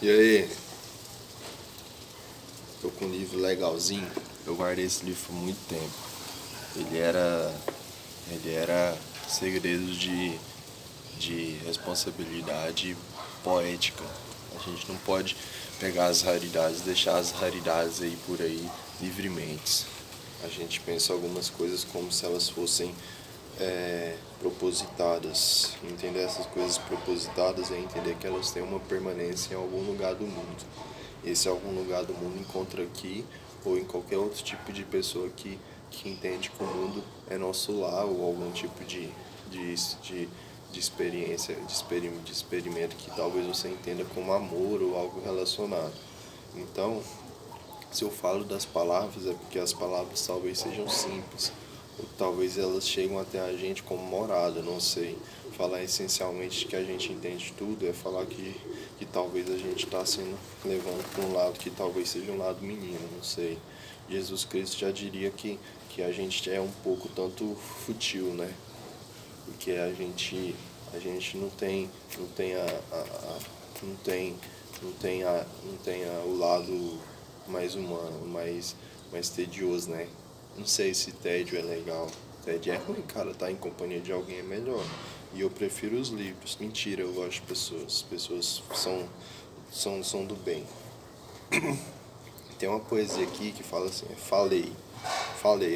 E aí, tô com um livro legalzinho. Eu guardei esse livro por muito tempo. Ele era, ele era Segredos de Responsabilidade Poética. A gente não pode pegar as raridades, deixar as raridades aí por aí livremente. A gente pensa algumas coisas como se elas fossem propositadas. Entender essas coisas propositadas é entender que elas têm uma permanência em algum lugar do mundo. Esse algum lugar do mundo encontra aqui ou em qualquer outro tipo de pessoa que entende que o mundo é nosso lar ou algum tipo de experiência, de experimento que talvez você entenda como amor ou algo relacionado. Então, se eu falo das palavras é porque as palavras talvez sejam simples, ou talvez elas chegam até a gente como morada, não sei. Falar essencialmente que a gente entende tudo é falar que talvez a gente está sendo levando para um lado que talvez seja um lado menino, não sei. Jesus Cristo já diria que a gente é um pouco tanto fútil, né? Porque a gente não tem não tem o lado mais humano, mais tedioso, né? Não sei se tédio é legal. Tédio é ruim, cara, tá em companhia de alguém é melhor. E eu prefiro os livros. Mentira, eu gosto de pessoas. Pessoas são do bem. Tem uma poesia aqui que fala assim: falei,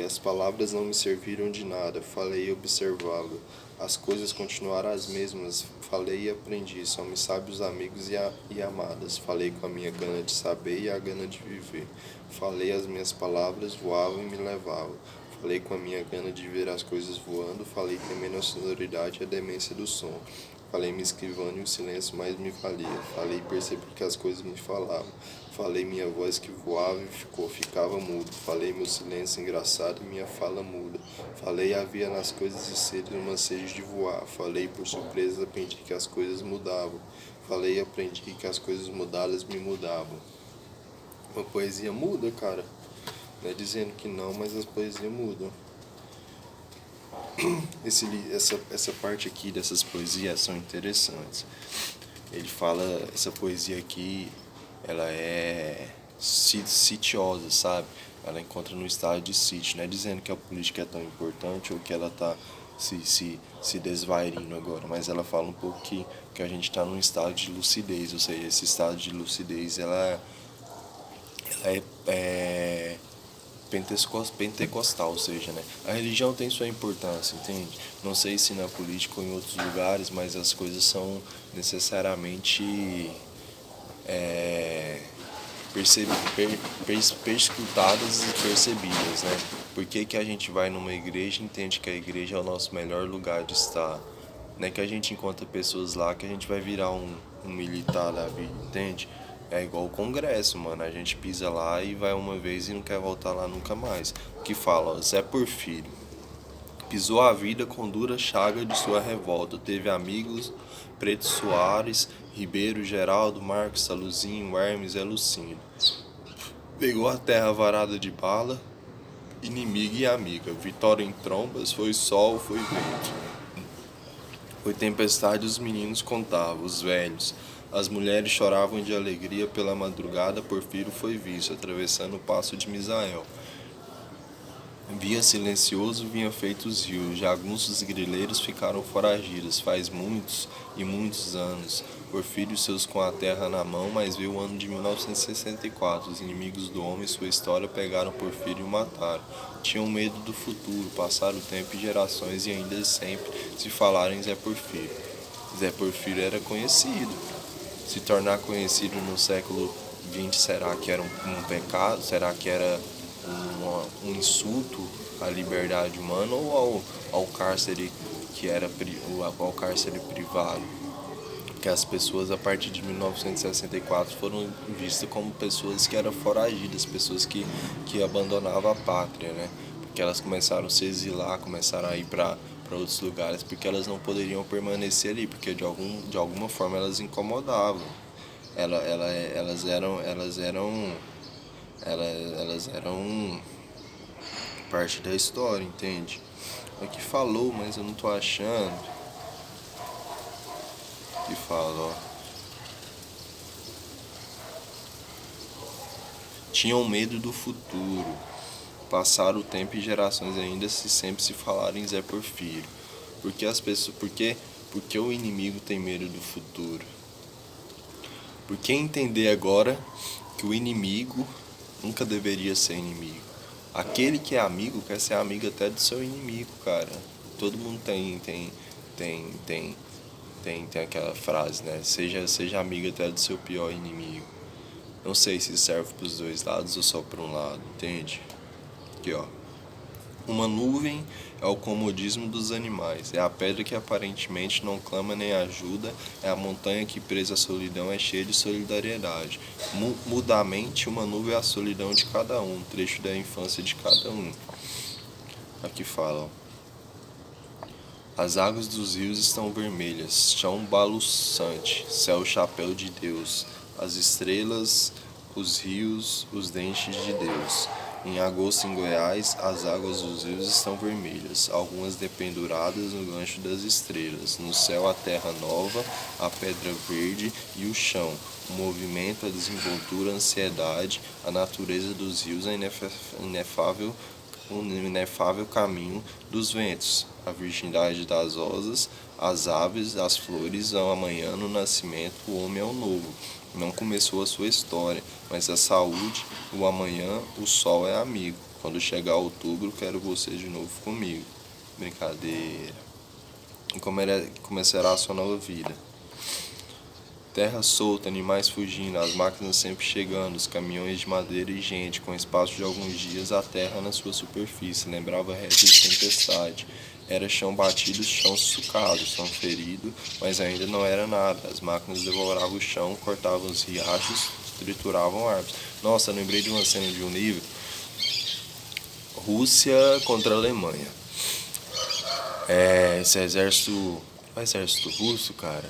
as palavras não me serviram de nada, falei e observava. As coisas continuaram as mesmas, falei e aprendi, só me sabe os amigos e amadas. Falei com a minha gana de saber e a gana de viver. Falei, as minhas palavras voavam e me levavam. Falei com a minha gana de ver as coisas voando, falei temendo a sonoridade e a demência do som. Falei me esquivando e o silêncio mais me valia. Falei e percebi que as coisas me falavam. Falei minha voz que voava e ficava mudo. Falei meu silêncio engraçado e minha fala muda. Falei havia nas coisas de seres uma sede de voar. Falei por surpresa aprendi que as coisas mudavam. Falei e aprendi que as coisas mudadas me mudavam. Uma poesia muda, cara. Não é dizendo que não, mas as poesias mudam. Essa parte aqui dessas poesias são interessantes. Ele fala, essa poesia aqui, ela é sitiosa, sabe? Ela encontra no estado de sítio. Não é dizendo que a política é tão importante ou que ela está se desvairindo agora, mas ela fala um pouco que a gente está num estado de lucidez, ou seja, esse estado de lucidez, ela é pentecostal, ou seja, né? A religião tem sua importância, entende? Não sei se na política ou em outros lugares, mas as coisas são necessariamente perscrutadas e percebidas, né? Por que a gente vai numa igreja e entende que a igreja é o nosso melhor lugar de estar? Não é que a gente encontra pessoas lá que a gente vai virar um militar da vida, entende? É igual o Congresso, mano. A gente pisa lá e vai uma vez e não quer voltar lá nunca mais. Que fala, ó, Zé Porfírio. Pisou a vida com dura chaga de sua revolta. Teve amigos, Preto Soares, Ribeiro, Geraldo, Marcos, Saluzinho, Hermes e Lucindo. Pegou a terra varada de bala, inimiga e amiga. Vitória em trombas, foi sol, foi vento. Foi tempestade, os meninos contavam, os velhos. As mulheres choravam de alegria pela madrugada, Porfírio foi visto, atravessando o passo de Misael. Via silencioso, vinha feitos rios, jagunços e grileiros ficaram foragidos, faz muitos e muitos anos. Porfírio seus com a terra na mão, mas veio o ano de 1964. Os inimigos do homem e sua história pegaram Porfírio e o mataram. Tinham medo do futuro, passaram o tempo e gerações e ainda sempre se falaram em Zé Porfírio. Zé Porfírio era conhecido. Se tornar conhecido no século XX, será que era um pecado? Será que era um insulto à liberdade humana ou ao cárcere que era ao cárcere privado? Que as pessoas a partir de 1964 foram vistas como pessoas que eram foragidas, pessoas que abandonavam a pátria, né? Porque elas começaram a se exilar, começaram a ir para outros lugares, porque elas não poderiam permanecer ali, porque de alguma forma elas incomodavam. Elas eram parte da história, entende? Aqui falou, mas eu não tô achando. Que fala, ó. Tinham medo do futuro. Passaram o tempo e gerações ainda se sempre se falaram em Zé Porfírio. Porque as pessoas, porque o inimigo tem medo do futuro. Por que entender agora que o inimigo nunca deveria ser inimigo? Aquele que é amigo quer ser amigo até do seu inimigo, cara. Todo mundo tem aquela frase, né? Seja amigo até do seu pior inimigo. Não sei se serve pros dois lados ou só para um lado, entende? Aqui, ó. Uma nuvem é o comodismo dos animais, é a pedra que aparentemente não clama nem ajuda, é a montanha que presa à solidão é cheia de solidariedade. Mudamente, uma nuvem é a solidão de cada um, trecho da infância de cada um. Aqui fala, ó. As águas dos rios estão vermelhas, chão balançante, céu chapéu de Deus, as estrelas, os rios, os dentes de Deus. Em agosto em Goiás, as águas dos rios estão vermelhas, algumas dependuradas no gancho das estrelas. No céu a terra nova, a pedra verde e o chão. O movimento, a desenvoltura, a ansiedade, a natureza dos rios, o inefável caminho dos ventos, a virgindade das rosas, as aves, as flores, ao amanhã, no nascimento, o homem é o novo. Não começou a sua história, mas a saúde, o amanhã, o sol é amigo. Quando chegar outubro, quero você de novo comigo. Brincadeira. E começará a sua nova vida. Terra solta, animais fugindo, as máquinas sempre chegando, os caminhões de madeira e gente, com espaço de alguns dias, a terra na sua superfície, lembrava resto de tempestade. Era chão batido, chão sucado, chão ferido, mas ainda não era nada. As máquinas devoravam o chão, cortavam os riachos, trituravam árvores. Nossa, lembrei de uma cena de um livro, Rússia contra a Alemanha. Esse exército, o exército russo, cara,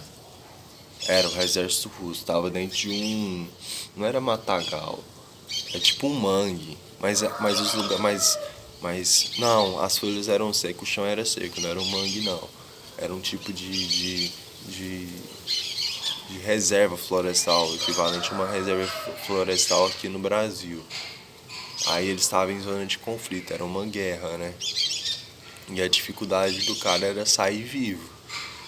era o exército russo, tava dentro de um, não era matagal, é tipo um mangue, mas os lugares, não, as folhas eram secas, o chão era seco, não era um mangue não, era um tipo de reserva florestal, equivalente a uma reserva florestal aqui no Brasil. Aí eles estavam em zona de conflito, era uma guerra, né? E a dificuldade do cara era sair vivo.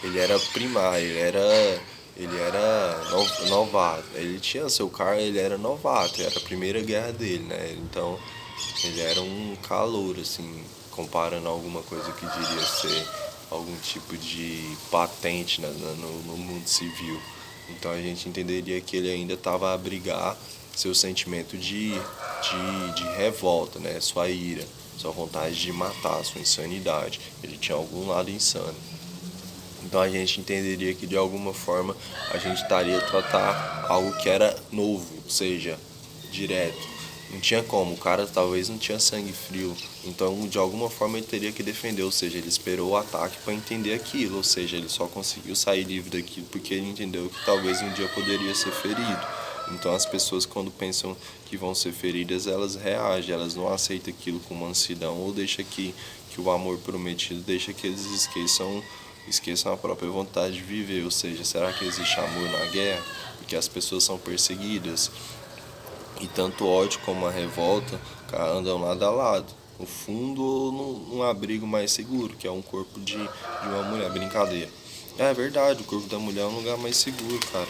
Ele era primário, ele era novato. Ele tinha seu carro, ele era novato, era a primeira guerra dele, né? Então, ele era um calouro, assim, comparando alguma coisa que diria ser algum tipo de patente no mundo civil. Então a gente entenderia que ele ainda estava a abrigar seu sentimento de revolta, né? Sua ira, sua vontade de matar, sua insanidade. Ele tinha algum lado insano. Então a gente entenderia que de alguma forma a gente estaria a tratar algo que era novo, ou seja, direto. Não tinha como, o cara talvez não tinha sangue frio, então de alguma forma ele teria que defender, ou seja, ele esperou o ataque para entender aquilo, ou seja, ele só conseguiu sair livre daquilo porque ele entendeu que talvez um dia poderia ser ferido. Então as pessoas quando pensam que vão ser feridas, elas reagem, elas não aceitam aquilo com mansidão ou deixa que o amor prometido deixa que eles esqueçam a própria vontade de viver, ou seja, será que existe amor na guerra? Porque as pessoas são perseguidas e tanto ódio como a revolta andam lado a lado, no fundo ou num abrigo mais seguro, que é um corpo de uma mulher, brincadeira. É verdade, o corpo da mulher é um lugar mais seguro, cara.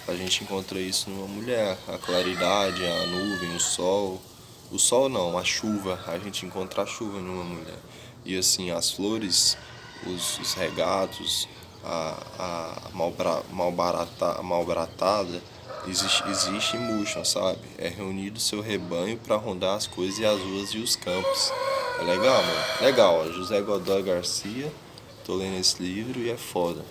A gente encontra isso numa mulher, a claridade, a nuvem, o sol não, a chuva, a gente encontra a chuva numa mulher. E assim, as flores, os regatos, a malbaratada, existe e murcham, sabe? É reunido seu rebanho para rondar as coisas e as ruas e os campos. É legal, mano. Legal, ó, José Godoy Garcia, tô lendo esse livro e é foda.